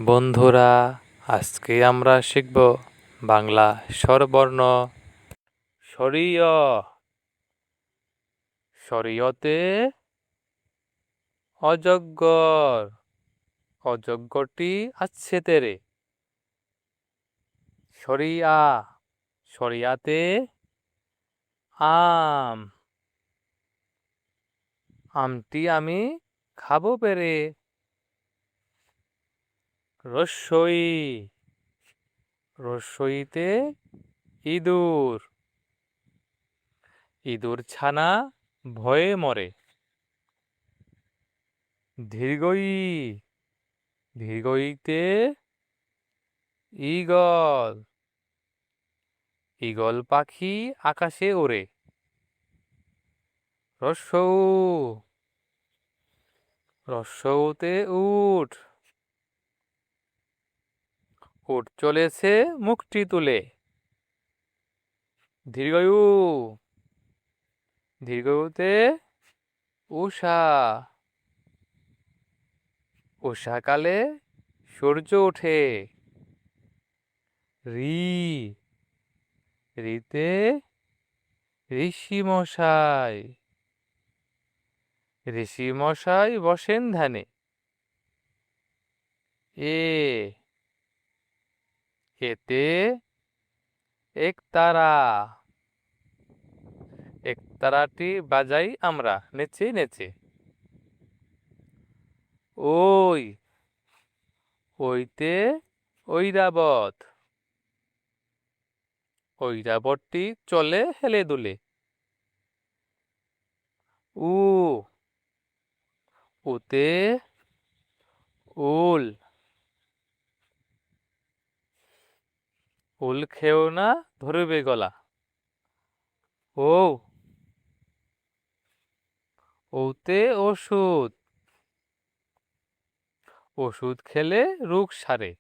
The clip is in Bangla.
বন্ধুরা, আজকে আমরা শিখব বাংলা স্বরবর্ণ। সরিয়, সরিয়তে অজগর, অজগরটি আছে তেরে। সরিয়া, সরিয়াতে আম, আমটি আমি খাবো পেরে। রস্বই, রস্বইতে ইঁদুর, ইঁদুর ছানা ভয়ে মরে। দীর্ঘই, দীর্ঘইতে ঈগল, ঈগল পাখি আকাশে ওড়ে। রস্যৌ, রস্যৌতে উট, উট চলেছে মুখটি তুলে। দীর্ঘয়ু, দীর্ঘয়ুতে উষা, উষাকালে সূর্য ওঠে। রি, রিতে ঋষি মশাই, ঋষি মশাই বসেন ধ্যানে। এ, এতে একতারা, একতারাটি বাজাই আমরা নেচে নেচে। ওই, ওইতে ঐরাবত, ঐরাবতটি চলে হেলে দুলে। উ, উতে উল, উল খেও না ধরবে গলা। ও, ওতে ওষুধ, ওষুধ খেলে রোগ সারে।